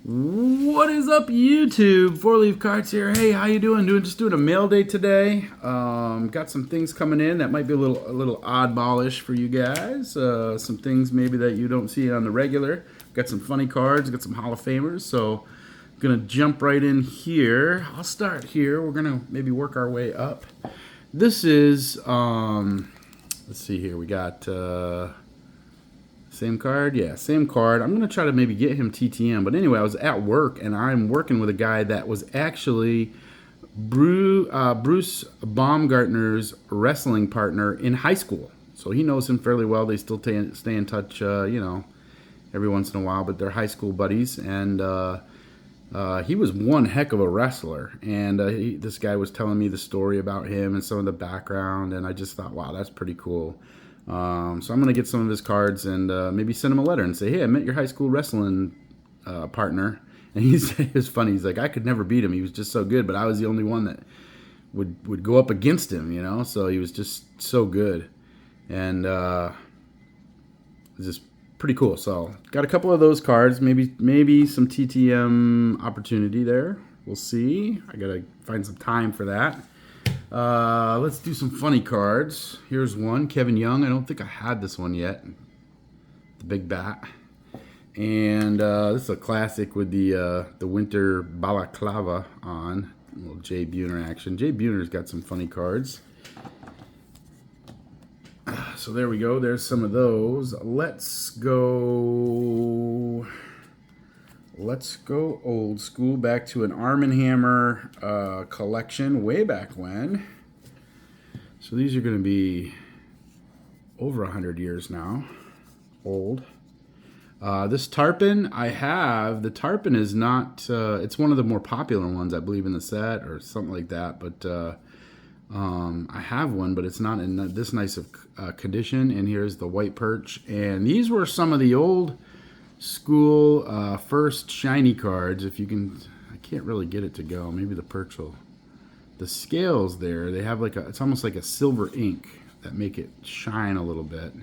What is up, YouTube? Four Leaf Cards here. Hey, how you doing? Just doing a mail day today. Got some things coming in that might be a little oddballish for you guys. Some things maybe that you don't see on the regular. Got some funny cards. Got some Hall of Famers. So I'm gonna jump right in here. I'll start here. We're gonna maybe work our way up. This is let's see here. We got. Same card? Yeah, same card. I'm going to try to maybe get him TTM. But anyway, I was at work, and I'm working with a guy that was actually Bruce Baumgartner's wrestling partner in high school. So he knows him fairly well. They still stay in touch, every once in a while. But they're high school buddies. And he was one heck of a wrestler. And this guy was telling me the story about him and some of the background. And I just thought, wow, that's pretty cool. So I'm going to get some of his cards and maybe send him a letter and say, hey, I met your high school wrestling partner. And he said, it was funny. He's like, I could never beat him. He was just so good, but I was the only one that would go up against him, you know? So he was just so good. And it's just pretty cool. So got a couple of those cards, maybe some TTM opportunity there. We'll see. I got to find some time for that. Let's do some funny cards. Here's one, Kevin Young. I don't think I had this one yet. The big bat. And this is a classic with the winter balaclava on. A little Jay Buhner action. Jay Buhner's got some funny cards. So there we go. There's some of those. Let's go old school, back to an Arm & Hammer collection way back when. So these are going to be over 100 years now old. This tarpon I have. The tarpon is not, it's one of the more popular ones, I believe, in the set or something like that. But I have one, but it's not in this nice of condition. And here's the white perch. And these were some of the old school first shiny cards. If you can, I can't really get it to go. Maybe the perch will. The scales there, they have like it's almost like a silver ink that make it shine a little bit.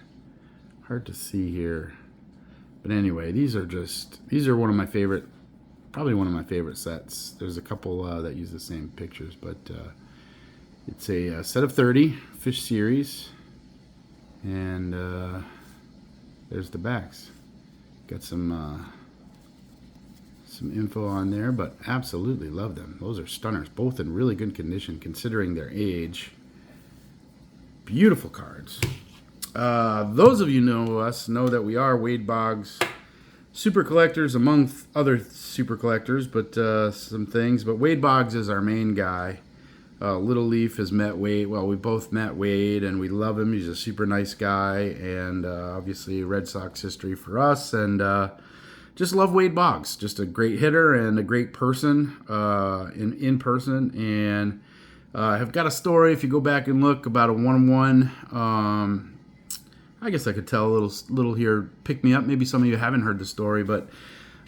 Hard to see here, but anyway, these are one of my favorite, probably one of my favorite sets. There's a couple that use the same pictures, but it's a set of 30 fish series, and there's the backs. Got some info on there, but absolutely love them. Those are stunners, both in really good condition considering their age. Beautiful cards. Those of you know us know that we are Wade Boggs super collectors, among other super collectors, but some things. But Wade Boggs is our main guy. Little Leaf has met Wade. Well, we both met Wade, and we love him. He's a super nice guy, and obviously Red Sox history for us, and just love Wade Boggs. Just a great hitter and a great person in person, and have got a story, if you go back and look, about a one-on-one. I guess I could tell a little here, pick me up. Maybe some of you haven't heard the story, but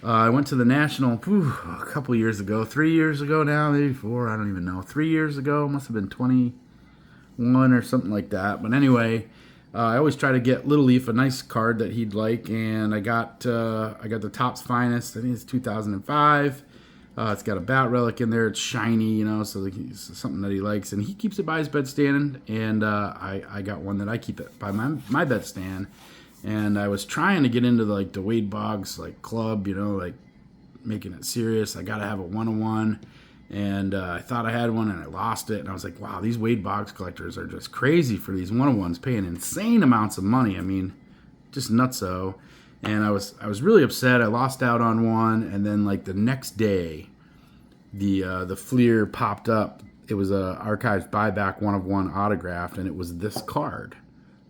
I went to the National a couple years ago, 3 years ago now, maybe 4, I don't even know. 3 years ago, must have been 21 or something like that. But anyway, I always try to get Little Leaf a nice card that he'd like, and I got the Topps Finest. I think it's 2005. It's got a bat relic in there. It's shiny, so it's something that he likes, and he keeps it by his bedstand. And I got one that I keep it by my bedstand. And I was trying to get into the Wade Boggs club, making it serious. I got to have a one-on-one. And I thought I had one, and I lost it. And I was like, wow, these Wade Boggs collectors are just crazy for these one-on-ones, paying insane amounts of money. I mean, just nutso. And I was really upset. I lost out on one. And then, the next day, the Fleer popped up. It was a archives buyback one-of-one autographed, and it was this card.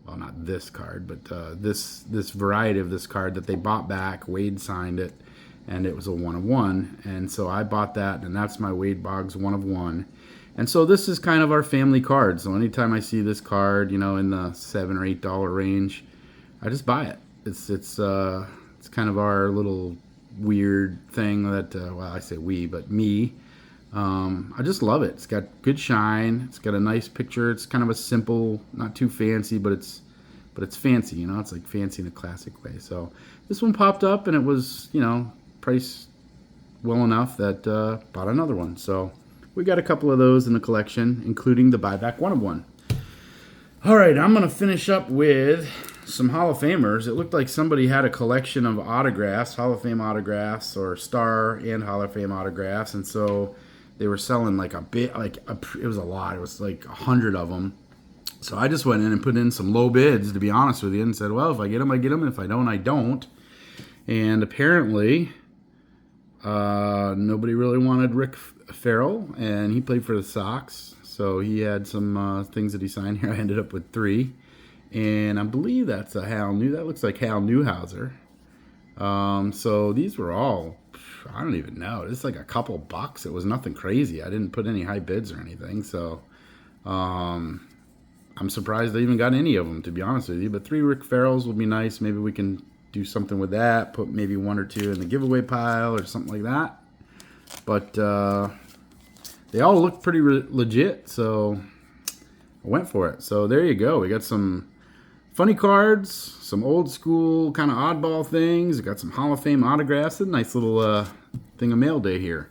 Well, not this card, but this variety of this card that they bought back. Wade signed it. And it was a one-of-one, and so I bought that, and that's my Wade Boggs one-of-one. And so this is kind of our family card. So anytime I see this card, in the $7 or $8 range, I just buy it. It's kind of our little weird thing that, I say we, but me. I just love it. It's got good shine. It's got a nice picture. It's kind of a simple, not too fancy, but it's fancy. It's like fancy in a classic way. So this one popped up, and it was, price well enough that bought another one. So we got a couple of those in the collection, including the buyback 1 of 1. All right, I'm going to finish up with some Hall of Famers. It looked like somebody had a collection of autographs, Hall of Fame autographs, or Star and Hall of Fame autographs, and so they were selling like it was a lot. It was like 100 of them. So I just went in and put in some low bids, to be honest with you, and said, well, if I get them, I get them. If I don't, I don't. And apparently, nobody really wanted Rick Farrell, and he played for the Sox. So he had some things that he signed here. I ended up with 3. And I believe that's a Hal New. That looks like Hal Newhouser. So these were all, I don't even know. It's like a couple bucks. It was nothing crazy. I didn't put any high bids or anything. So I'm surprised I even got any of them, to be honest with you. But 3 Rick Farrells would be nice. Maybe we can do something with that. Put maybe 1 or 2 in the giveaway pile or something like that. But they all look pretty legit, so I went for it. So there you go. We got some funny cards, some old school kind of oddball things. We got some Hall of Fame autographs. A nice little thing of mail day here.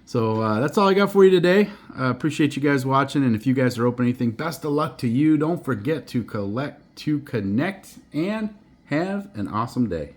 So that's all I got for you today. I appreciate you guys watching, and if you guys are opening anything, best of luck to you. Don't forget to connect, and have an awesome day.